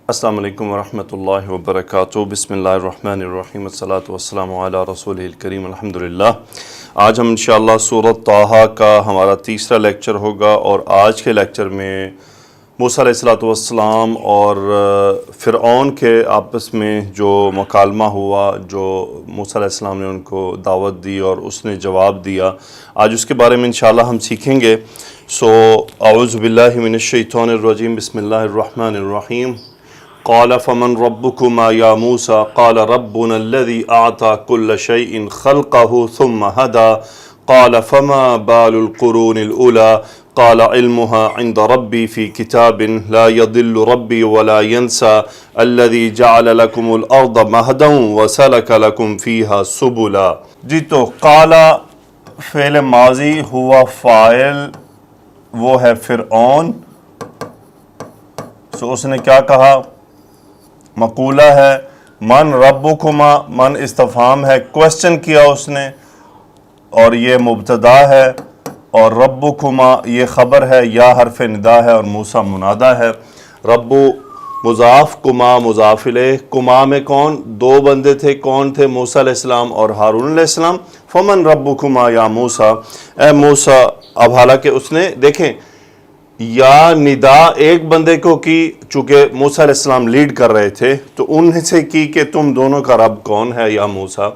السلام علیکم ورحمۃ اللہ وبرکاتہ۔ بسم اللہ الرحمن الرحیم، والصلاۃ والسلام علی رسول الکریم، الحمدللہ۔ آج ہم انشاءاللہ سورۃ طٰہٰ کا ہمارا تیسرا لیکچر ہوگا، اور آج کے لیکچر میں موسیٰ علیہ الصلوۃ والسلام اور فرعون کے آپس میں جو مکالمہ ہوا، جو موسیٰ علیہ السلام نے ان کو دعوت دی اور اس نے جواب دیا، آج اس کے بارے میں انشاءاللہ ہم سیکھیں گے۔ اعوذ باللہ من الشیطان الرجیم، بسم اللہ الرحمن الرحیم۔ قال فمن ربكما يا موسى قال ربنا الذي أعطى كل شيء خلقه ثم هدى قال فما بال القرون الأولى قال علمها عند ربي في كتاب لا يضل ربي ولا ينسى الذي جعل لكم الأرض مهدا وسلك لكم فيها سبلا۔ جی تو قال فعل ماضی ہوا فاعل وہ ہے فرعون، اس نے کیا کہا؟ مقولہ ہے من ربکما، من استفہام ہے، کوشچن کیا اس نے، اور یہ مبتدا ہے، اور ربکما یہ خبر ہے، یا حرف ندا ہے، اور موسیٰ منادہ ہے۔ رب مضاف، کما مضاف الیہ۔ کما میں کون؟ دو بندے تھے، کون تھے؟ موسیٰ علیہ السلام اور ہارون علیہ السلام۔ فمن ربکما یا موسیٰ، اے موسیٰ۔ اب حالانکہ اس نے دیکھیں یا ندا ایک بندے کو کی، چونکہ موسیٰ علیہ السلام لیڈ کر رہے تھے تو ان سے کی کہ تم دونوں کا رب کون ہے یا موسیٰ۔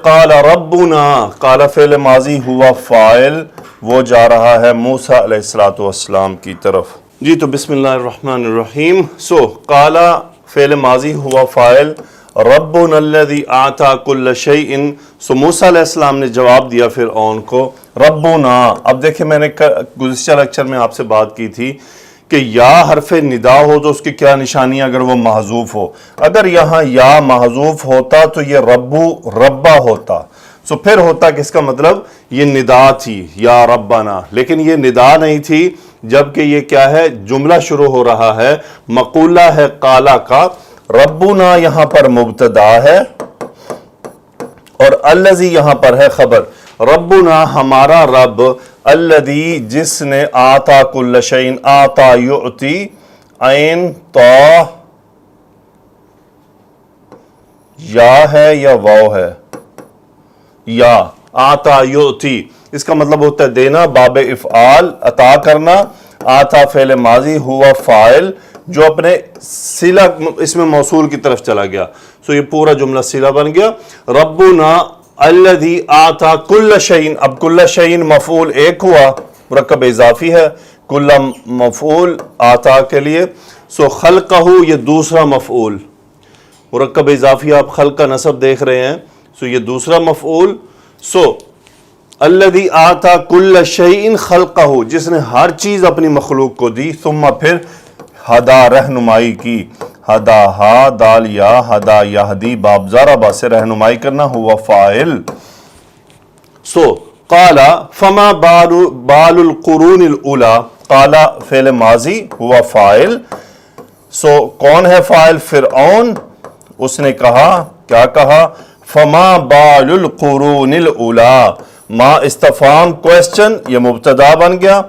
قال ربنا، قال فعل ماضی ہوا فاعل، وہ جا رہا ہے موسیٰ علیہ السلام کی طرف۔ جی تو بسم اللہ الرحمن الرحیم۔ قال فعل ماضی ہوا فاعل، ربنا الذی اعطى کل شیء، موسیٰ علیہ السلام نے جواب دیا فرعون کو ربنا۔ اب دیکھیں میں نے گزشتہ لیکچر میں آپ سے بات کی تھی کہ یا حرف ندا ہو تو اس کی کیا نشانی اگر وہ محذوف ہو۔ اگر یہاں یا محذوف ہوتا تو یہ ربا ہوتا، پھر ہوتا کس کا مطلب یہ ندا تھی یا ربنا، لیکن یہ ندا نہیں تھی، جبکہ یہ کیا ہے؟ جملہ شروع ہو رہا ہے، مقولہ ہے قالا کا۔ ربنا یہاں پر مبتدا ہے اور الذی یہاں پر ہے خبر۔ ربنا ہمارا رب، الذی جس نے، آتا کل شیء، آتا یعطی، عین تا یا ہے یا واو ہے؟ یا آتا یعطی، اس کا مطلب ہوتا ہے دینا، باب افعال عطا کرنا۔ آتا فعل ماضی ہوا فاعل جو اپنے صلہ اس میں موصول کی طرف چلا گیا، یہ پورا جملہ صلہ بن گیا۔ ربنا الذی آتا کل شیء، اب کل شیء مفعول ایک ہوا، مرکب اضافی ہے، کل مفعول آتا کے لیے، خلقہ یہ دوسرا مفعول، مرکب اضافی آپ خلق کا نصب دیکھ رہے ہیں، یہ دوسرا مفعول۔ الذی آتا کل شیء خلقہ، جس نے ہر چیز اپنی مخلوق کو دی، ثم پھر ہدا رہنمائی کی، ہدا ہا دال یا، ہدا یہدی باب زارا با سے رہنمائی کرنا ہوا فاعل۔ قال فما بال القرون الاولی، قال فعل ماضی ہوا فاعل، کون ہے فاعل؟ فرعون۔ اس نے کہا، کیا کہا؟ فما بال القرون الاولی، ما استفہام کوشچن، یہ مبتدا بن گیا،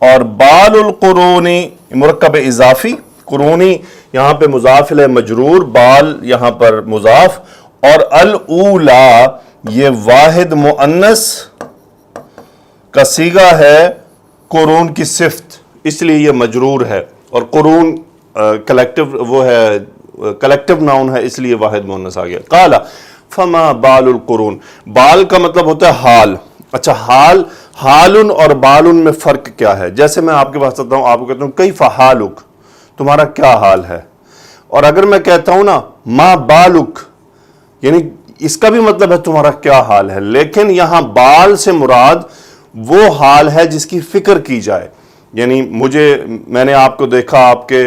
اور بال القرونی مرکب اضافی، قرونی یہاں پہ مضاف الیہ مجرور، بال یہاں پر مضاف، اور الاولا یہ واحد مؤنث کا صیغہ ہے قرون کی صفت، اس لیے یہ مجرور ہے، اور قرون کلیکٹیو وہ ہے، کلیکٹیو ناؤن ہے، اس لیے واحد مؤنث آ گیا۔ قال فما بال القرون، بال کا مطلب ہوتا ہے حال۔ اچھا، حالن اور بالن میں فرق کیا ہے؟ جیسے میں آپ کے پاس آتا ہوں، آپ کو کہتا ہوں کیف حالک، تمہارا کیا حال ہے، اور اگر میں کہتا ہوں نا ما بالک، یعنی اس کا بھی مطلب ہے تمہارا کیا حال ہے، لیکن یہاں بال سے مراد وہ حال ہے جس کی فکر کی جائے، یعنی میں نے آپ کو دیکھا، آپ کے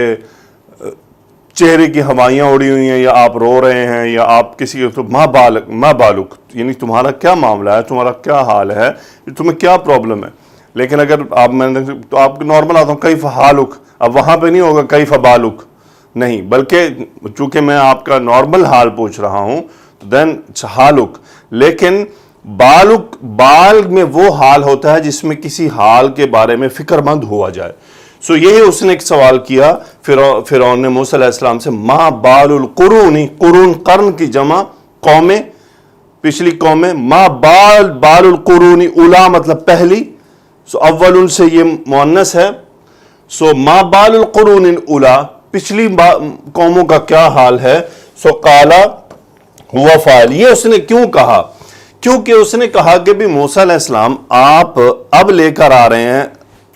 چہرے کی ہوائیاں اڑی ہوئی ہیں، یا آپ رو رہے ہیں، یا آپ کسی ما بالک، یعنی تمہارا کیا معاملہ ہے، تمہارا کیا حال ہے، تمہیں کیا پرابلم ہے۔ لیکن اگر تو آپ نارمل آتا ہوں کیف حالک، اب وہاں پہ نہیں ہوگا کیف بالک، نہیں، بلکہ چونکہ میں آپ کا نارمل حال پوچھ رہا ہوں تو دین حالک، لیکن بال میں وہ حال ہوتا ہے جس میں کسی حال کے بارے میں فکر مند ہوا جائے۔ سو یہی اس نے ایک سوال کیا فرعون نے موسیٰ علیہ السلام سے، ما بال القرون، قرون قرن کی جمع قومیں، پچھلی قومیں، ما بال القرون اولا مطلب پہلی، سو اول سے یہ مؤنث ہے، سو ما بال القرون اولا پچھلی قوموں کا کیا حال ہے، سو قالا ہوا فاعل، یہ اس نے کیوں کہا؟ کیونکہ اس نے کہا کہ بھی موسیٰ علیہ السلام آپ اب لے کر آ رہے ہیں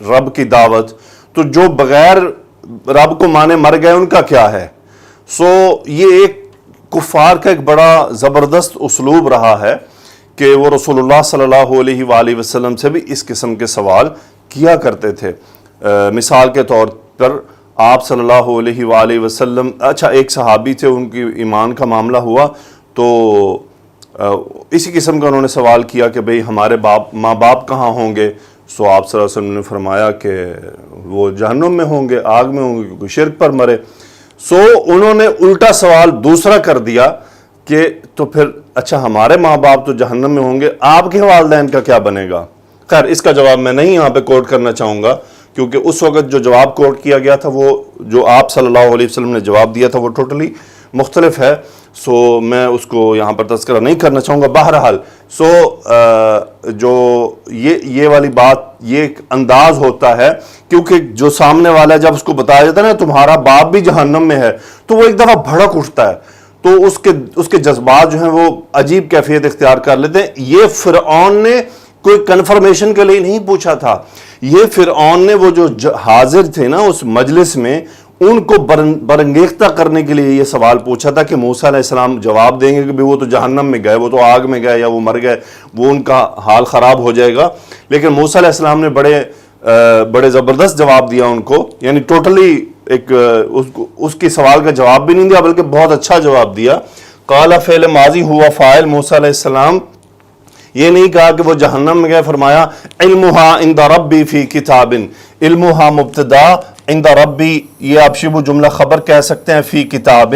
رب کی دعوت، تو جو بغیر رب کو مانے مر گئے ان کا کیا ہے؟ سو یہ ایک کفار کا ایک بڑا زبردست اسلوب رہا ہے کہ وہ رسول اللہ صلی اللہ علیہ وآلہ وسلم سے بھی اس قسم کے سوال کیا کرتے تھے۔ مثال کے طور پر آپ صلی اللہ علیہ وآلہ وسلم، اچھا ایک صحابی تھے، ان کی ایمان کا معاملہ ہوا تو اسی قسم کا انہوں نے سوال کیا کہ بھئی ہمارے ماں باپ کہاں ہوں گے؟ سو آپ صلی اللہ علیہ وسلم نے فرمایا کہ وہ جہنم میں ہوں گے، آگ میں ہوں گے، کیونکہ شرک پر مرے۔ سو انہوں نے الٹا سوال دوسرا کر دیا کہ تو پھر اچھا ہمارے ماں باپ تو جہنم میں ہوں گے، آپ کے والدین کا کیا بنے گا؟ خیر اس کا جواب میں نہیں یہاں پہ کوٹ کرنا چاہوں گا، کیونکہ اس وقت جو جواب کوٹ کیا گیا تھا وہ جو آپ صلی اللہ علیہ وسلم نے جواب دیا تھا وہ ٹوٹلی مختلف ہے، سو میں اس کو یہاں پر تذکرہ نہیں کرنا چاہوں گا۔ بہرحال سو جو یہ والی بات، یہ ایک انداز ہوتا ہے، کیونکہ جو سامنے والا ہے جب اس کو بتایا جاتا ہے نا تمہارا باپ بھی جہنم میں ہے، تو وہ ایک دفعہ بھڑک اٹھتا ہے، تو اس کے جذبات جو ہیں وہ عجیب کیفیت اختیار کر لیتے ہیں۔ یہ فرعون نے کوئی کنفرمیشن کے لیے نہیں پوچھا تھا، یہ فرعون نے وہ جو حاضر تھے نا اس مجلس میں ان کو برانگیختہ کرنے کے لیے یہ سوال پوچھا تھا کہ موسیٰ علیہ السلام جواب دیں گے کہ وہ تو جہنم میں گئے، وہ تو آگ میں گئے، یا وہ مر گئے، وہ ان کا حال خراب ہو جائے گا۔ لیکن موسیٰ علیہ السلام نے بڑے زبردست جواب دیا ان کو، یعنی ٹوٹلی ایک اس کی سوال کا جواب بھی نہیں دیا بلکہ بہت اچھا جواب دیا۔ قال فعل ماضی ہوا فاعل، موسیٰ علیہ السلام یہ نہیں کہا کہ وہ جہنم میں گئے، فرمایا علمہا عند ربی فی کتاب، علمہا مبتدا عند ربی، یہ آپ شبہ جملہ خبر کہہ سکتے ہیں، فی کتاب،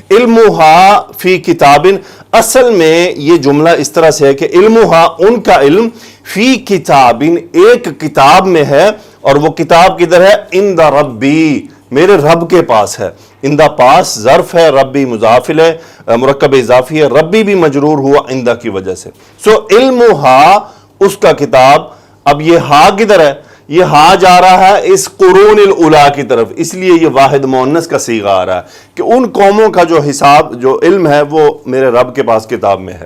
علمہا فی کتاب، اصل میں یہ جملہ اس طرح سے ہے کہ علمہا ان کا علم، فی کتاب ایک کتاب میں ہے، اور وہ کتاب کدھر ہے؟ عند ربی میرے رب کے پاس ہے۔ عند پاس ظرف ہے، ربی مضاف ہے، مرکب اضافی ہے، ربی بھی مجرور ہوا عند کی وجہ سے۔ سو علمہا اس کا کتاب، اب یہ ہا کدھر ہے؟ یہ ہا جا رہا ہے اس قرون الاولا کی طرف، اس لیے یہ واحد مؤنث کا صیغہ آ رہا ہے کہ ان قوموں کا جو حساب، جو علم ہے وہ میرے رب کے پاس کتاب میں ہے۔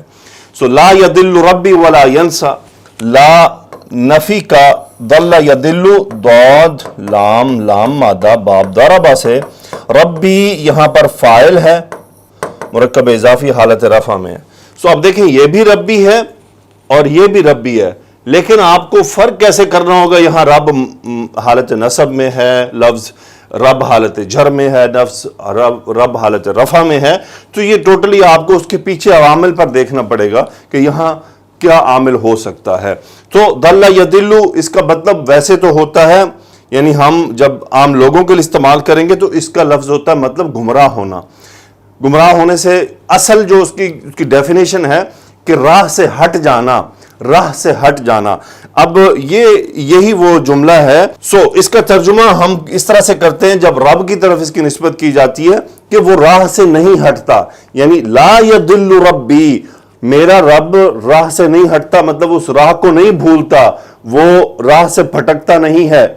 سو لا یدل ربی ولا ینسا، لا نفی کا، ضل یدل ضاد لام لام مادہ باب ضربہ سے، ربی یہاں پر فاعل ہے، مرکب اضافی حالت رفع میں ہے۔ سو اب دیکھیں یہ بھی ربی ہے اور یہ بھی ربی ہے، لیکن آپ کو فرق کیسے کرنا ہوگا؟ یہاں رب حالت نصب میں ہے لفظ، رب حالت جر میں ہے نفس، رب حالت رفع میں ہے، تو یہ ٹوٹلی آپ کو اس کے پیچھے عوامل پر دیکھنا پڑے گا کہ یہاں کیا عامل ہو سکتا ہے۔ تو ضل یدل اس کا مطلب ویسے تو ہوتا ہے، یعنی ہم جب عام لوگوں کے لیے استعمال کریں گے تو اس کا لفظ ہوتا ہے مطلب گمراہ ہونا۔ گمراہ ہونے سے اصل جو اس کی ڈیفینیشن ہے کہ راہ سے ہٹ جانا، راہ سے ہٹ جانا۔ اب یہی وہ جملہ ہے۔ سو اس کا ترجمہ ہم اس طرح سے کرتے ہیں جب رب کی طرف اس کی نسبت کی جاتی ہے کہ وہ راہ سے نہیں ہٹتا، یعنی لا یدل ربی، میرا رب راہ سے نہیں ہٹتا، مطلب اس راہ کو نہیں بھولتا، وہ راہ سے پھٹکتا نہیں ہے،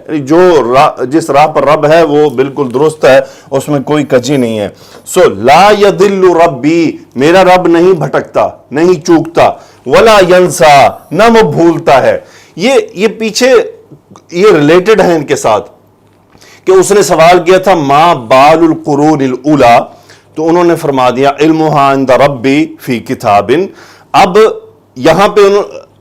جس راہ پر رب ہے وہ بالکل درست ہے، اس میں کوئی کجی نہیں ہے۔ سو لا یدل ربی، میرا رب نہیں بھٹکتا، نہیں چوکتا، ولا ینسا، نہ وہ بھولتا ہے۔ یہ پیچھے یہ ریلیٹڈ ہے ان کے ساتھ کہ اس نے سوال کیا تھا ما بال القرون الاولا، تو انہوں نے فرما دیا علمہا عند ربی فی کتاب۔ اب یہاں پہ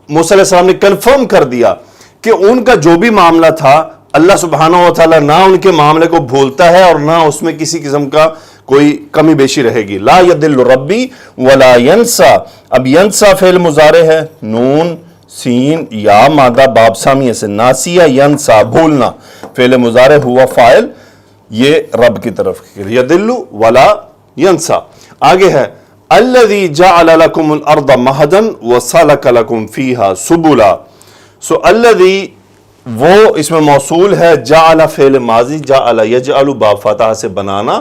موسیٰ علیہ السلام نے کنفرم کر دیا کہ ان کا جو بھی معاملہ تھا اللہ سبحانہ و تعالیٰ نہ ان کے معاملے کو بھولتا ہے اور نہ اس میں کسی قسم کا کوئی کمی بیشی رہے گی۔ لا یدل ربی ولا ینسا، اب ینسا فعل مضارع ہے، نون سین یا مادہ باب سامیہ سے، ناسیہ ینسا بھولنا، فعل مضارع ہوا فاعل، یہ رب کی طرف، یدل ولا ینسا۔ آگے ہے الذی جعل لکم الارض مہدا وسلک لکم فیہا سبلا۔ سو الذی وہ اس میں موصول ہے جعل فعل ماضی، جعل یجعل با فتح سے بنانا،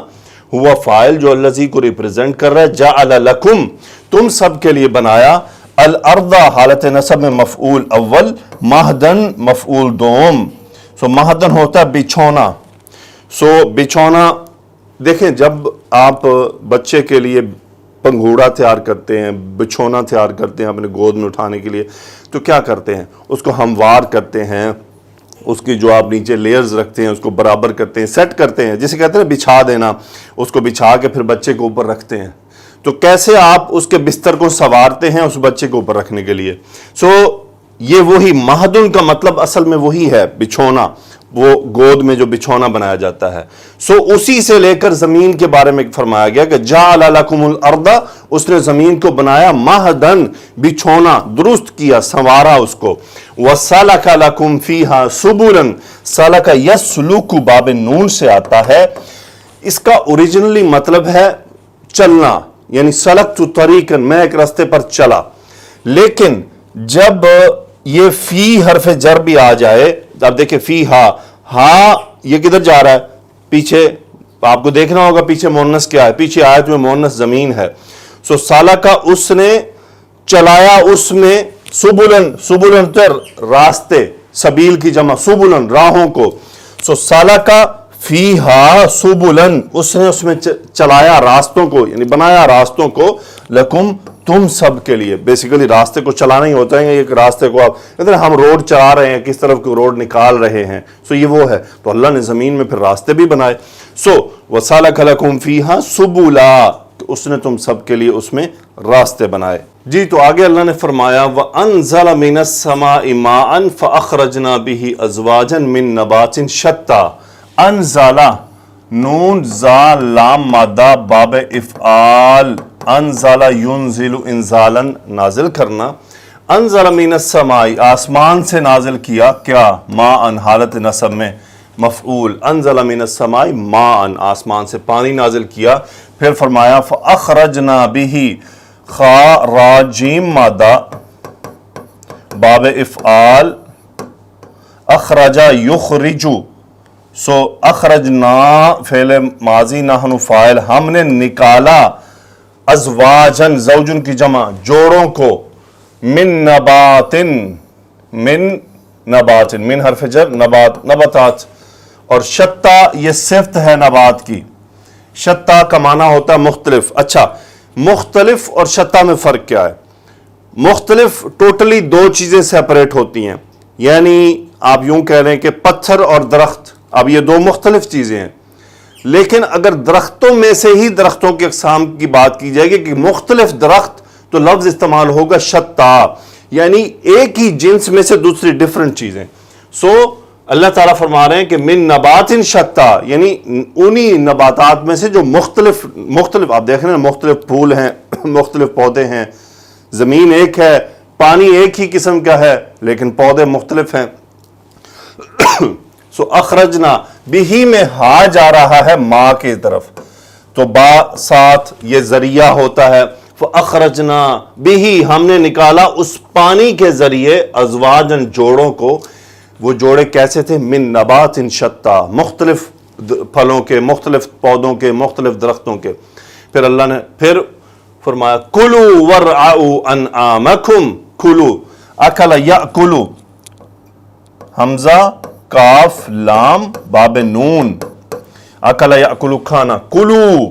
ہوا فاعل جو الذی کو ریپرزینٹ کر رہا ہے، جعل لکم تم سب کے لیے بنایا، الارض حالت نصب میں مفعول اول، مہدن مفعول دوم. سو مہدن ہوتا ہے بچھونا. سو بچھونا دیکھیں جب آپ بچے کے لیے پنگھوڑا تیار کرتے ہیں، بچھونا تیار کرتے ہیں اپنے گود میں اٹھانے کے لیے، تو کیا کرتے ہیں؟ اس کو ہموار کرتے ہیں، اس کی جو آپ نیچے لیئرز رکھتے ہیں اس کو برابر کرتے ہیں، سیٹ کرتے ہیں، جسے کہتے ہیں بچھا دینا. اس کو بچھا کے پھر بچے کے اوپر رکھتے ہیں. تو کیسے آپ اس کے بستر کو سنوارتے ہیں اس بچے کے اوپر رکھنے کے لیے. سو یہ وہی مہدن کا مطلب اصل میں وہی ہے، بچھونا، وہ گود میں جو بچھونا بنایا جاتا ہے. سو اسی سے لے کر زمین کے بارے میں فرمایا گیا کہ جعل لکم الارض، اس نے زمین کو بنایا مہدن بچھونا، درست کیا، سنوارا اس کو. وَسَلَكَ لَكُمْ فِيهَا سُبُلًا، سَلَكَ يَسْلُكُ باب نون سے آتا ہے. اس کا اوریجنلی مطلب ہے چلنا، یعنی سلکت طریقاً، میں ایک راستے پر چلا. لیکن جب یہ فی حرف جر بھی آ جائے، آپ دیکھیں فی ہا یہ کدھر جا رہا ہے؟ پیچھے آپ کو دیکھنا ہوگا پیچھے مونس کیا ہے، پیچھے آیت میں مونس زمین ہے. سو سالکا اس نے چلایا اس میں، سبلن سبلن تر راستے، سبیل کی جمع سبلن راہوں کو. سو سالکا فیہا سبلن، اس نے اس میں چلایا راستوں کو، یعنی بنایا راستوں کو، لکم تم سب کے لیے. بیسیکلی راستے کو چلانا ہی ہوتا ہے. ایک راستے کو آپ کہتے ہیں ہم روڈ چلا رہے ہیں، کس طرف کو روڈ نکال رہے ہیں. سو یہ وہ ہے. تو اللہ نے زمین میں پھر راستے بھی بنائے. سو وَسَلَكَ لَكُمْ فِيهَا سُبُلًا، تو اس نے تم سب کے لیے اس میں راستے بنائے. جی تو آگے اللہ نے فرمایا وَأَنزَلَ مِنَ السَّمَاءِ مَاءً فَأَخْرَجْنَا بِهِ أَزْوَاجًا مِّن نَبَاتٍ شَتَّىٰ. انزلہ نون زا لام مادہ باب افعال، انزلہ ینزل انزالاً نازل کرنا. انزل من السماء آسمان سے نازل کیا، کیا؟ ماء حالت نصب میں مفعول، انزل من السماء ماء آسمان سے پانی نازل کیا. پھر فرمایا فاخرجنا به، خا را جیم مادہ باب افعال، اخرجا یخرجو. سو اخرجنا فعل ماضی، نحن فاعل، ہم نے نکالا، ازواجن زوجن کی جمع جوڑوں کو، من نباتن، من نباتن، من حرف جر نبات نباتات، اور شتا یہ صفت ہے نبات کی. شتا کا معنی ہوتا ہے مختلف. اچھا مختلف اور شتا میں فرق کیا ہے؟ مختلف ٹوٹلی دو چیزیں سیپریٹ ہوتی ہیں، یعنی آپ یوں کہہ رہے ہیں کہ پتھر اور درخت، اب یہ دو مختلف چیزیں ہیں. لیکن اگر درختوں میں سے ہی درختوں کے اقسام کی بات کی جائے گی کہ مختلف درخت، تو لفظ استعمال ہوگا شتا، یعنی ایک ہی جنس میں سے دوسری ڈیفرنٹ چیزیں. سو اللہ تعالیٰ فرما رہے ہیں کہ من نبات شتا، یعنی انہی نباتات میں سے جو مختلف آپ دیکھ رہے ہیں مختلف پھول ہیں، مختلف پودے ہیں، زمین ایک ہے، پانی ایک ہی قسم کا ہے لیکن پودے مختلف ہیں. سو اخرجنا بھی میں ہا جا رہا ہے ماں کی طرف، تو با ساتھ یہ ذریعہ ہوتا ہے. فاخرجنا بھی ہم نے نکالا اس پانی کے ذریعے، ازواجن جوڑوں کو. وہ جوڑے کیسے تھے؟ من نبات شتا، مختلف پھلوں کے، مختلف پودوں کے، مختلف درختوں کے. پھر اللہ نے پھر فرمایا کلو ورعوا انعامکم، کلو اکل یاکلو، حمزہ کاف لام باب نون، اکل یاکلو کھانا، کلو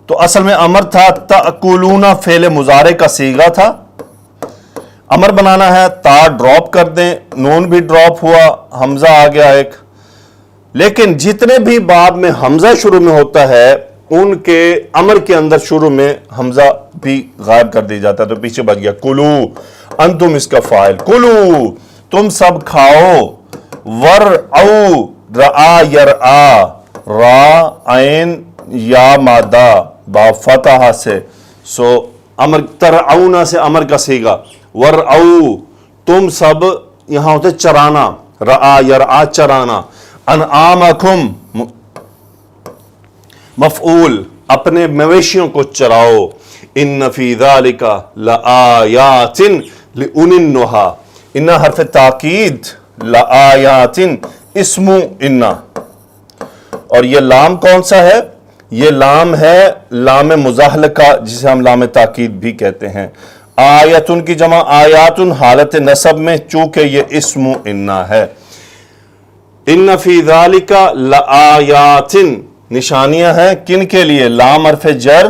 تو اصل میں امر تھا، تاکلون فعل مضارع کا صیغہ تھا. امر بنانا ہے، تا ڈراپ کر دیں، نون بھی ڈراپ ہوا، حمزہ آ گیا ایک. لیکن جتنے بھی باب میں حمزہ شروع میں ہوتا ہے ان کے امر کے اندر شروع میں حمزہ بھی غائب کر دی جاتا ہے، تو پیچھے بچ گیا کلو. انتم اس کا فاعل، کلو تم سب کھاؤ، ورعو رعا یرعا، را عین یا مادہ با فتح سے. سو امر ترعون سے امر کا صیغہ، ورعو تم سب یہاں ہوتے چرانا، رعا یرعا چرانا. انعامکم مفعول اپنے مویشیوں کو چراؤ. ان فی ذالک لآیات لأولی النہی، ان حرف تاکید لآیاتن اسم انا، اور یہ لام کون سا ہے؟ یہ لام ہے لام مزاحلقہ، جسے ہم لام تاکید بھی کہتے ہیں۔ آیتن کی جمع آیاتن حالت نصب میں، چونکہ یہ اسم انا ہے۔ ان فی ذالک لآیاتن نشانیاں ہیں کن کے لیے؟ لام حرف جر،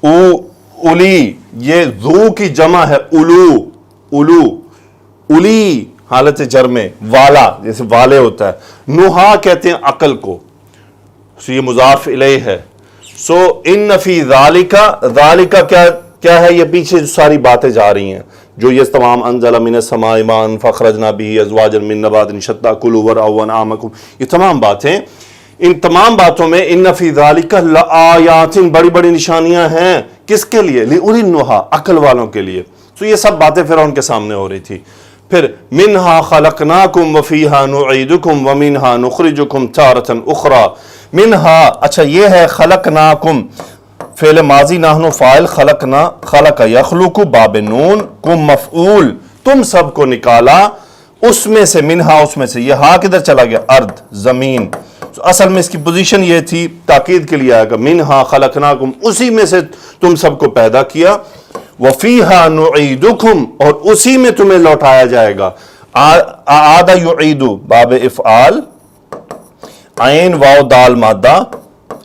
اولی، یہ ذو کی جمع ہے، اولو، اولی حالت جر میں، والا جیسے والے ہوتا ہے۔ نہا کہتے ہیں عقل کو، سو یہ مضاف الیہ ہے۔ سو ان فی ذالک، ذالک کیا ہے؟ یہ پیچھے جو ساری باتیں جا رہی ہیں، جو یہ تمام انزل من السماء ماء فاخرجنا به ازواجا من نبات شتى كلوا وارعوا انعامكم، یہ تمام باتیں، ان تمام باتوں میں ان فی ذالک لآیات، بڑی بڑی نشانیاں ہیں، کس کے لیے؟ لأولی النہی، عقل والوں کے لیے۔ تو یہ سب باتیں فرعون کے سامنے ہو رہی تھی۔ پھر منہا خلقناکم وفیہا نعیدکم ومنہا نخرجکم تارۃ اخری، منہا، اچھا یہ ہے خلقناکم، فعل ماضی نحن فاعل، خلقنا، خلق یخلق، باب نون، کم مفعول، تم سب کو نکالا، اس میں سے، منہا اس میں سے، یہ ہاں کدھر چلا گیا؟ ارض، زمین۔ اصل میں اس کی پوزیشن یہ تھی، تاکید کے لیے آئے گا، منہا خلقناکم، اسی میں سے تم سب کو پیدا کیا، وفیہا نعیدکم، اور اسی میں تمہیں لوٹایا جائے گا۔ اعاد یعید، باب افعال، عین واو دال مادہ،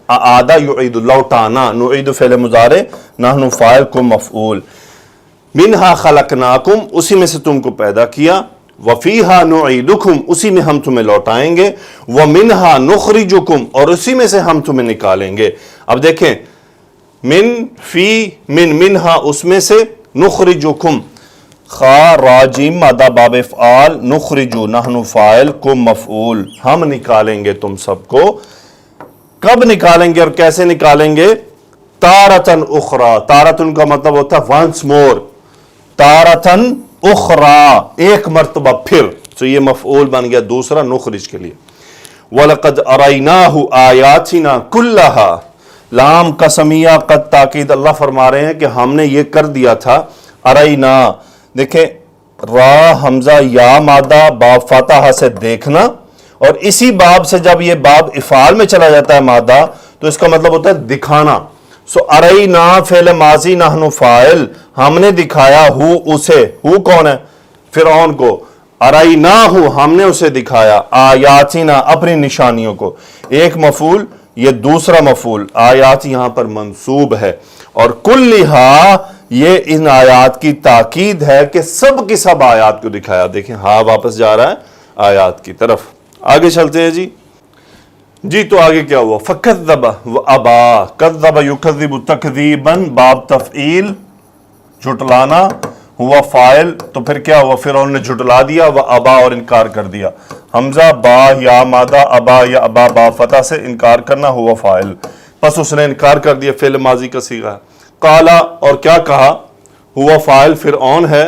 اعاد یعید، لوٹانا، نعید فعل مضارع، نحن فاعل، کم مفعول، منہا خلقناکم، اسی میں سے تم کو پیدا کیا، وفیہا نعیدکم، اسی میں ہم تمہیں لوٹائیں گے، ومنہا نخرجکم، اور اسی میں سے ہم تمہیں نکالیں گے۔ اب دیکھیں، من، فی، منہا اس میں سے، نخرجکم، خا راجیم مادہ باب افعال، نخرجو نحن فاعل، کم مفعول، ہم نکالیں گے تم سب کو۔ کب نکالیں گے اور کیسے نکالیں گے؟ تارتن اخرى، تارتن کا مطلب ہوتا ہے once more، تارتن اخرى، ایک مرتبہ پھر، تو یہ مفعول بن گیا دوسرا نخرج کے لیے۔ وَلَقَدْ أَرَيْنَاهُ آيَاتِنَا كُلَّهَا، لام قسمیہ قد تاکید، اللہ فرما رہے ہیں کہ ہم نے یہ کر دیا تھا، ارینا، دیکھیں را حمزہ یا مادہ باب فاتحہ سے دیکھنا، اور اسی باب سے جب یہ باب افعال میں چلا جاتا ہے مادہ، تو اس کا مطلب ہوتا ہے دکھانا۔ سو ارینا فعل ماضی نحن فاعل، ہم نے دکھایا ہو اسے، ہو کون ہے؟ فرعون کو، اریناہ، ہم نے اسے دکھایا، آیاتنا، اپنی نشانیوں کو، ایک مفعول، یہ دوسرا مفعول، آیات یہاں پر منصوب ہے، اور کلھا، یہ ان آیات کی تاکید ہے کہ سب کی سب آیات کو دکھایا۔ دیکھیں ہاں واپس جا رہا ہے آیات کی طرف۔ آگے چلتے ہیں جی تو آگے کیا ہوا؟ فَكَذَّبَ وَأَبَا، كَذَّبَ يُكَذِّبُ تَكْذِيبًا، باب تفعیل، جھٹلانا، ہوا فاعل، تو پھر کیا ہوا؟ فرعون نے جھٹلا دیا، وَأَبَا، اور انکار کر دیا، حمزہ با یا مادہ، ابا یا ابا با فتح سے انکار کرنا، ہوا فاعل، پس اس نے انکار کر دیا، فعل ماضی کا صیغہ ہے۔ قالا، اور کیا کہا؟ ہوا فاعل فرعون ہے،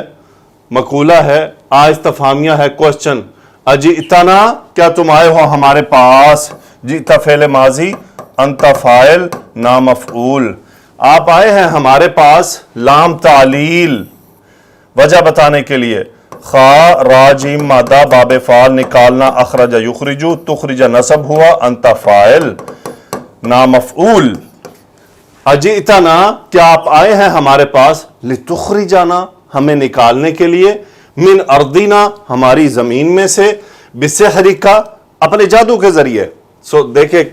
مقولہ ہے، استفہامیہ ہے، کوسچن، اجئتنا، کیا تم آئے ہو ہمارے پاس؟ جئتا فعل ماضی، انت فاعل، نامفعول، آپ آئے ہیں ہمارے پاس، لام تعلیل، وجہ بتانے کے لیے، خا راجیم مادہ باب فعال، نکالنا، اخرج یخرجو، تخرج نصب ہوا، انت فاعل، نامفعول، اجئتنا، کیا آپ آئے ہیں ہمارے پاس، لتخرجنا، ہمیں نکالنے کے لیے، من ارضنا، ہماری زمین میں سے، بسحرک، اپنے جادو کے ذریعے۔ سو دیکھیں،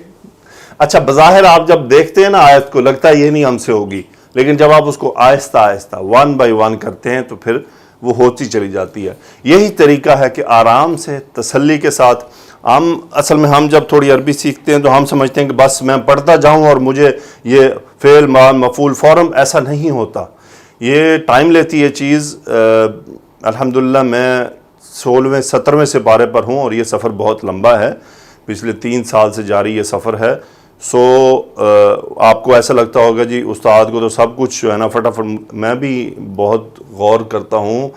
اچھا بظاہر آپ جب دیکھتے ہیں نا آیت کو، لگتا ہے یہ نہیں ہم سے ہوگی، لیکن جب آپ اس کو آہستہ آہستہ ون بائی ون کرتے ہیں تو پھر وہ ہوتی چلی جاتی ہے۔ یہی طریقہ ہے کہ آرام سے، تسلی کے ساتھ، اصل میں ہم جب تھوڑی عربی سیکھتے ہیں تو ہم سمجھتے ہیں کہ بس میں پڑھتا جاؤں اور مجھے یہ فعل مفعول فوراً، ایسا نہیں ہوتا، یہ ٹائم لیتی ہے چیز۔ الحمدللہ میں 16ویں 17ویں سپارے پر ہوں، اور یہ سفر بہت لمبا ہے، پچھلے 3 سال سے جاری یہ سفر ہے۔ سو آپ کو ایسا لگتا ہوگا جی استاد کو تو سب کچھ جو ہے نا فٹافٹ، میں بھی بہت غور کرتا ہوں،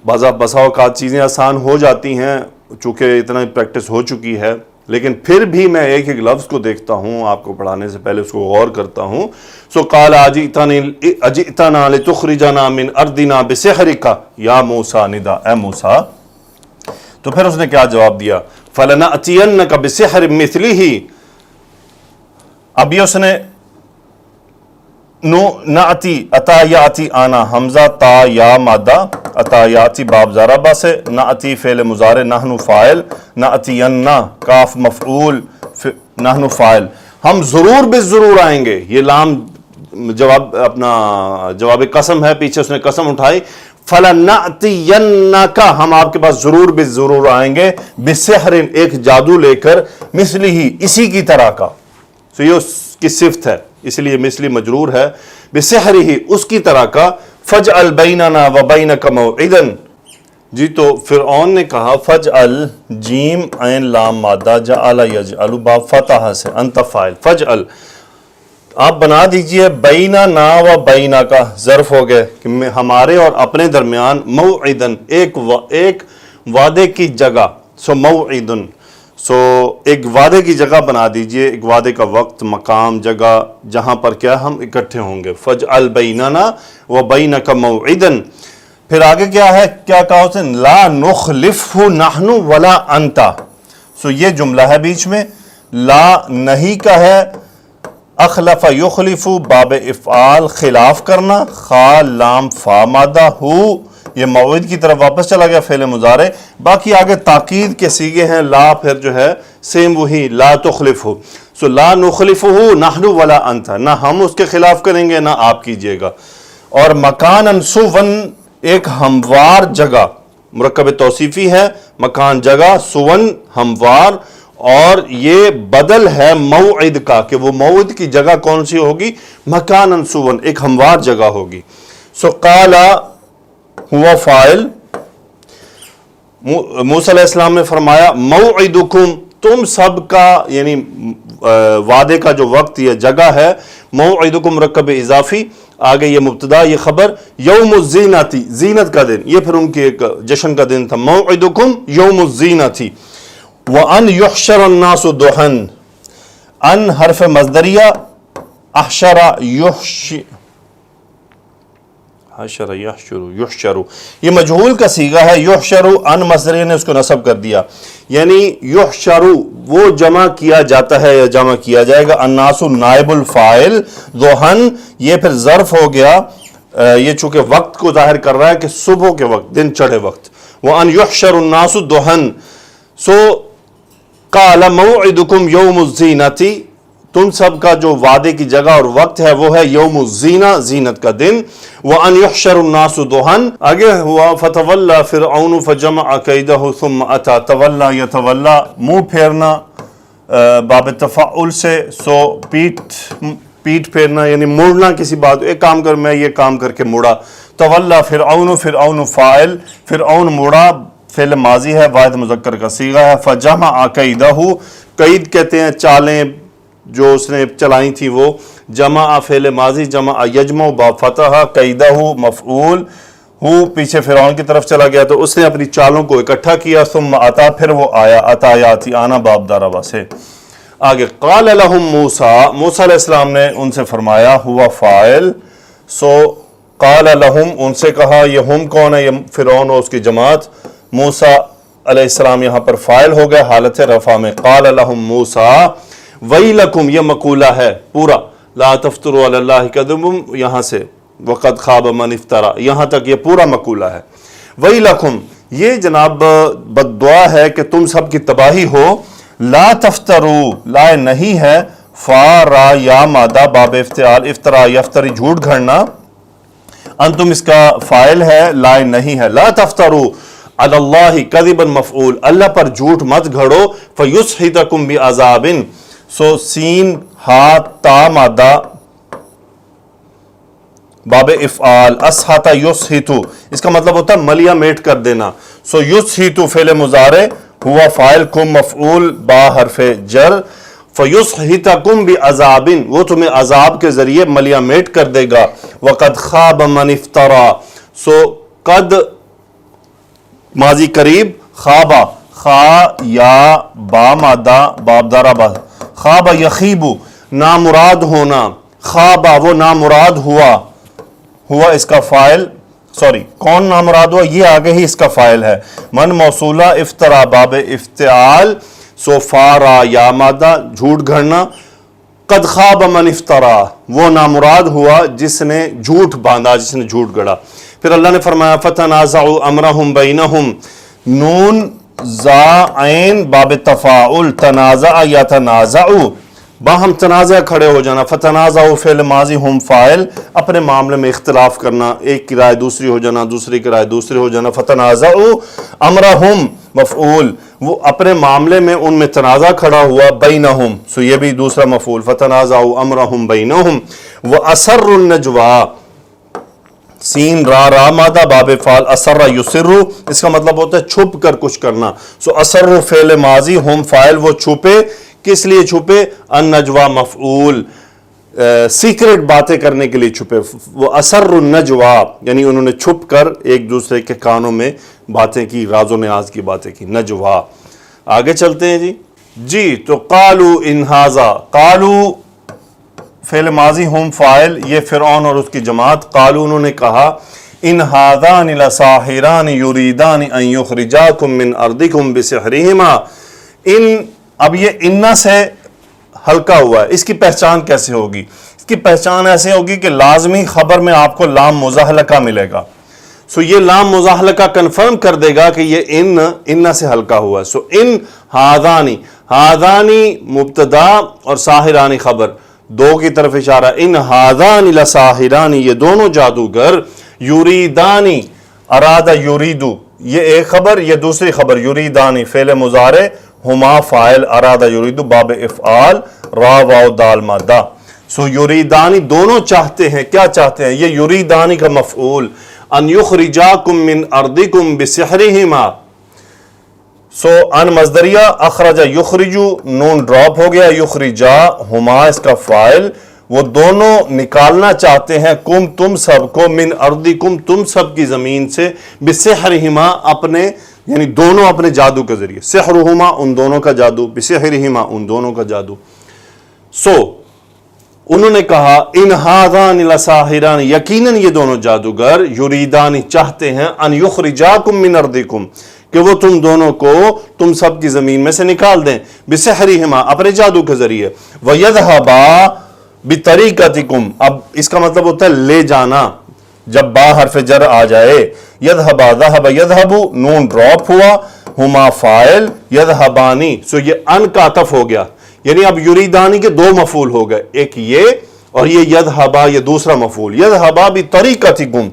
بسا اوقات چیزیں آسان ہو جاتی ہیں چونکہ اتنا پریکٹس ہو چکی ہے، لیکن پھر بھی میں ایک ایک لفظ کو دیکھتا ہوں، آپ کو پڑھانے سے پہلے اس کو غور کرتا ہوں۔ سو قال اجئتنا لتخرجنا من ارضنا بسحرک یا موسیٰ، ندا، اے موسیٰ تو پھر اس نے کیا جواب دیا؟ فَلَنَأْتِيَنَّكَ بِسِحْرٍ مِثْلِهِ. اب یہ اس نے نعتی اتا یاتی آنا حمزہ تا یا مادہ اتا یاتی باب ضربہ سے، نعتی فعل مضارع، نحن فاعل، نعتینا کاف مفعول، نحن فاعل. ہم ضرور بالضرور آئیں گے. یہ لام جواب اپنا جواب قسم ہے، پیچھے اس نے قسم اٹھائی. فَلَنَأْتِيَنَّكَ ہم آپ کے پاس ضرور بالضرور آئیں گے، بِسِحْرٍ ایک جادو لے کر، مِثْلِهِ اسی کی طرح کا. تو یہ اس کی صفت ہے، اس لیے مثلی مجرور ہے. بِسِحْرِهِ اس کی طرح کا. فَاجْعَلْ بَيْنَنَا وَبَيْنَكَ مَوْعِدًا. جی تو فرعون نے کہا فَاجْعَلْ جیم عین لام مادہ جعل یجعل باب فتح سے، انت فاعل. فَاجْعَلْ آپ بنا دیجئے بیننا و بینا کا ظرف ہو گئے کہ ہمارے اور اپنے درمیان، موعدن ایک وعدے کی جگہ. سو موعدن سو ایک وعدے کی جگہ بنا دیجئے، ایک وعدے کا وقت، مقام، جگہ جہاں پر کیا ہم اکٹھے ہوں گے. فَاجْعَلْ بَيْنَنَا وَبَيْنَكَ مَوْعِدًا. پھر آگے کیا ہے، کیا کہا اس نے؟ لا نخلفہ نحن ولا انت. سو یہ جملہ ہے بیچ میں، لا نہیں کا ہے، اخلف یخلف باب افعال خلاف کرنا، خا لام فا مادہ، ہو یہ موعد کی طرف واپس چلا گیا فعل مضارع. باقی آگے تاکید کے سیغے ہیں، لا پھر جو ہے سیم وہی لا تخلفہ. سو لا نخلفہ نحن ولا انت، نہ ہم اس کے خلاف کریں گے نہ آپ کیجئے گا. اور مکان سون ایک ہموار جگہ، مرکب توصیفی ہے، مکان جگہ، سون ہموار، اور یہ بدل ہے موعد کا کہ وہ موعد کی جگہ کون سی ہوگی؟ مکان سون ایک ہموار جگہ ہوگی. سو قال ہوا فاعل. موسیٰ علیہ السلام نے فرمایا موعدکم تم سب کا، یعنی وعدے کا جو وقت یہ جگہ ہے، موعدکم مرکب اضافی، آگے یہ مبتدا یہ خبر، یوم الزینت زینت کا دن، یہ پھر ان کی ایک جشن کا دن تھا. موعدکم یوم الزینت. وَأَنْ يُحْشَرَ النَّاسُ دُحًا. ان حرف مصدریہ، احشر حشر یحشر یہ مجہول کا صیغہ ہے. یحشر ان مصدریہ نے اس کو نصب کر دیا، یعنی یحشر وہ جمع کیا جاتا ہے یا جمع کیا جائے گا. الناس نائب الفاعل، ضحً یہ پھر ظرف ہو گیا. یہ چونکہ وقت کو ظاہر کر رہا ہے کہ صبح کے وقت، دن چڑھے وقت. وَأَنْ يُحْشَرُ النَّاسُ ضحًا. سو قال موعدکم یوم الزینت، تم سب کا جو وعدے کی جگہ اور وقت ہے وہ ہے یوم الزینہ زینت کا دن. وَأَنْ يُحْشَرُ النَّاسُ ضحًا. آگے ہوا فَتَوَلَّى فِرْعَوْنُ فَجَمَعَ كَيْدَهُ ثُمَّ أَتَى. تولا یتولا منہ پھیرنا باب تفعل سے، سو پیٹ پھیرنا یعنی مڑنا کسی بات، ایک کام کر میں یہ کام کر کے مڑا. تولا فرعون، فرعون فاعل، فرعون مڑا فعل ماضی ہے، واحد مذکر کا صیغہ ہے. فجمع کیدہ، قید کہتے ہیں چالیں جو اس نے چلائی تھی وہ. جمع فعل ماضی، جمع یجمع باب فتح، کیدہ مفعول، ہو پیچھے فرعون کی طرف چلا گیا تو اس نے اپنی چالوں کو اکٹھا کیا. ثم اتا پھر وہ آیا، اتا یاتی آنا باب ضربہ سے. آگے قال لهم موسیٰ، موسیٰ علیہ السلام نے ان سے فرمایا، ہوا فاعل. سو قال لهم ان سے کہا، یہ ہم کون ہے؟ یہ فرعون اور اس کی جماعت. موسیٰ علیہ السلام یہاں پر فاعل ہو گئے حالت رفع میں. قال لهم موسیٰ ویلکم یہ مقولہ ہے پورا، لا تفتروا علی اللہ کذبا یہاں سے وقد خاب من افترا یہاں تک یہ پورا مقولہ ہے. ویلکم یہ جناب بد دعا ہے کہ تم سب کی تباہی ہو. لا تفترو لا نہیں ہے، فا را یا مادہ باب افتعال، افترا یفتری جھوٹ گھڑنا، انتم اس کا فاعل ہے، لا نہیں ہے. لا تفترو علی اللہ کذبا مفعول، اللہ پر جھوٹ مت گھڑو. فیسحتکم بعذاب، سو سین ہا تا مادہ باب افعال، اسحت یسحت اس کا مطلب ہوتا ہے ملیا میٹ کر دینا. سو یسحت فعل مضارع، ہوا فاعل، کم مفعول با حرف جر. فیسحتکم بعذاب وہ تمہیں عذاب کے ذریعے ملیا میٹ کر دے گا. وقد خاب من افترا، سو قد ماضی قریب، خوابہ خا یا با مادہ باب ضربہ، خواب یخیب نامراد ہونا، خوابہ وہ نامراد ہوا، ہوا اس کا فاعل، سوری کون نامراد ہوا یہ آگے ہی اس کا فاعل ہے. من موصولہ افترا باب افتعال سو فارا یا مادہ جھوٹ گھڑنا. قد خواب من افطرا وہ نامراد ہوا جس نے جھوٹ باندھا جس نے جھوٹ گڑا. پھر اللہ نے فرمایا فتنازعوا امرهم بینہم نون زا عین باب تفاعل تنازع یا تنازعوا باہم تنازع کھڑے ہو جانا. فتنازعوا فعل ماضی ہم فاعل اپنے معاملے میں اختلاف کرنا ایک کی رائے دوسری ہو جانا دوسری کی رائے دوسری ہو جانا. فتنازعوا امرهم مفعول وہ اپنے معاملے میں ان میں تنازع کھڑا ہوا بینہم سو یہ بھی دوسرا مفعول فتنازعوا امرهم بینہم. واسر النجوى سین را مادہ باب فعل اسر یسر اس کا مطلب ہوتا ہے چھپ کر کچھ کرنا. سو اسر فعل ماضی ہم فاعل وہ چھپے کس لیے چھپے النجوى مفعول سیکرٹ باتیں کرنے کے لیے چھپے. وہ اسر النجوى یعنی انہوں نے چھپ کر ایک دوسرے کے کانوں میں باتیں کی راز و نیاز کی باتیں کی نجوى. آگے چلتے ہیں جی تو قالوا ان ھذا قالوا فعل ماضی ہم فاعل یہ فرعون اور اس کی جماعت. قالوا انہوں نے کہا ان ھذان لساحران یریدان ان یخرجاکم من ارضکم بسحرہما. ان اب یہ انہ سے ہلکا ہوا ہے اس کی پہچان کیسے ہوگی؟ اس کی پہچان ایسے ہوگی کہ لازمی خبر میں آپ کو لام مزاحلقہ ملے گا. سو یہ لام مزاحلقہ کنفرم کر دے گا کہ یہ انہ سے ہلکا ہوا ہے. سو ان ھذانی ھذانی مبتدا اور ساحرانی خبر دو کی طرف اشارہ. ان ھذان لساحران یہ دونوں جادوگر یریدانی ارادہ یریدو یہ ایک خبر یہ دوسری خبر یریدانی فعل مضارع ہما فاعل ارادہ یریدو باب افعال را واو دال مادہ. سو یریدانی دونوں چاہتے ہیں کیا چاہتے ہیں یہ یریدانی کا مفعول ان یخرجاکم من ارضکم بسحرہما. سو ان مصدریہ اخرج یخرجو نون ڈراپ ہو گیا یخرجا ہما اس کا فاعل وہ دونوں نکالنا چاہتے ہیں کم تم سب کو من ارضکم تم سب کی زمین سے بسحرہما اپنے یعنی دونوں اپنے جادو کے ذریعے. سحرہما ان دونوں کا جادو بسحرہما ان دونوں کا جادو. سو انہوں نے کہا ان ھذان لساحران یقیناً یہ دونوں جادوگر یریدان چاہتے ہیں ان یخرجاکم من ارضکم کہ وہ تم دونوں کو تم سب کی زمین میں سے نکال دیں بسحرہما اپنے جادو کے ذریعے. وَيَذْهَبَا بِطَرِيقَتِكُمْ اب اس کا مطلب ہوتا ہے لے جانا جب با حرف جر آ جائے. یذہبا ذہب یذہبو نون ڈراپ ہوا ہما فاعل یذہبانی سو یہ ان کا عطف ہو گیا یعنی اب یریدانی کے دو مفعول ہو گئے ایک یہ اور یہ یذہبا یہ دوسرا مفعول. یذہبا بطریقتکم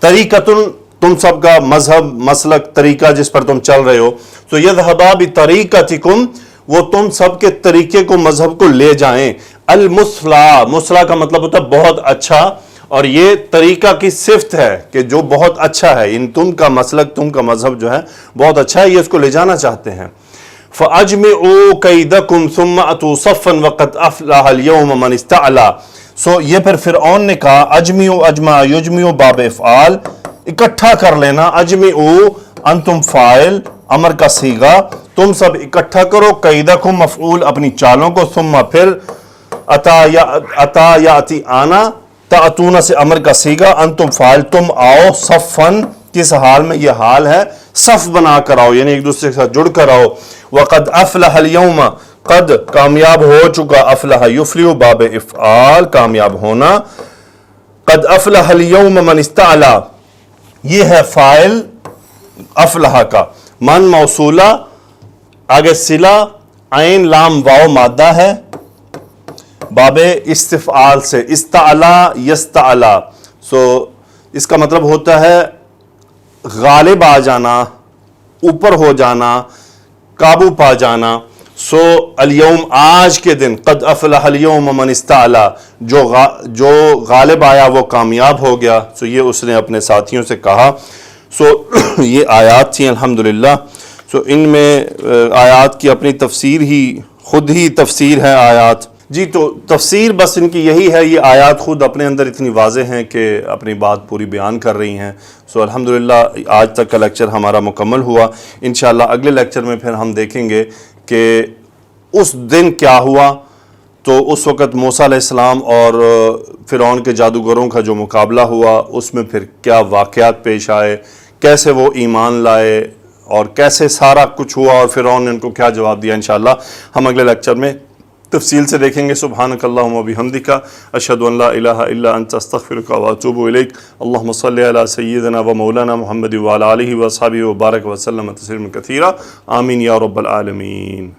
طریقتن تم سب کا مذہب مسلک طریقہ جس پر تم چل رہے ہو. تو یذہبا بطریقتکم وہ تم سب کے طریقے کو مذہب کو لے جائیں. المثلا مثلا کا مطلب ہوتا ہے بہت اچھا اور یہ طریقہ کی صفت ہے کہ جو بہت اچھا ہے ان تم کا مسلک تم کا مذہب جو ہے بہت اچھا ہے یہ اس کو لے جانا چاہتے ہیں. فَأَجْمِعُوا كَيْدَكُمْ ثُمَّ أَتُوا صَفًّا وَقَدْ أَفْلَحَ الْيَوْمَ مَنِ اسْتَعْلَى. سو یہ پھر فرعون نے کہا اجمعوا اجمع یجمع باب افعال اکٹھا کر لینا. اجمعوا انتم فاعل امر کا صیغہ تم سب اکٹھا کرو قیدکم مفعول اپنی چالوں کو ثم پھر اتا یاتی آنا تأتون سے امر کا صیغہ انتم فاعل تم آؤ صفن کس حال میں یہ حال ہے صف بنا کر آؤ یعنی ایک دوسرے کے ساتھ جڑ کر آؤ. وقد افلح اليوم قد کامیاب ہو چکا افلح یفلح باب افعال کامیاب ہونا. قد افلح اليوم من استعلا یہ ہے فاعل افلح کا. من موصولہ آگے صلہ عین لام واو مادہ ہے باب استفعال سے استعلا یستعلا. سو اس کا مطلب ہوتا ہے غالب آ جانا اوپر ہو جانا قابو پا جانا. سو الیوم آج کے دن قد افلح الیوم من استعلا جو غالب آیا وہ کامیاب ہو گیا. سو یہ اس نے اپنے ساتھیوں سے کہا. سو یہ آیات تھیں الحمدللہ. سو ان میں آیات کی اپنی تفسیر ہی خود ہی تفسیر ہے آیات. جی تو تفسیر بس ان کی یہی ہے یہ آیات خود اپنے اندر اتنی واضح ہیں کہ اپنی بات پوری بیان کر رہی ہیں. سو الحمدللہ آج تک کا لیکچر ہمارا مکمل ہوا. انشاءاللہ اگلے لیکچر میں پھر ہم دیکھیں گے کہ اس دن کیا ہوا تو اس وقت موسیٰ علیہ السلام اور فرعون کے جادوگروں کا جو مقابلہ ہوا اس میں پھر کیا واقعات پیش آئے، کیسے وہ ایمان لائے اور کیسے سارا کچھ ہوا اور فرعون نے ان کو کیا جواب دیا، انشاءاللہ ہم اگلے لیکچر میں تفصیل سے دیکھیں گے۔ سبحانک اللہم و بحمدک، اشہد ان لا الہ الا انت، استغفرک و اتوب الیک۔ اللہم صلی علی سیدنا و مولانا محمد وعلی آلہ و اصحابہ وبارک وسلم تسلیما کثیرا، آمین یا رب العالمین۔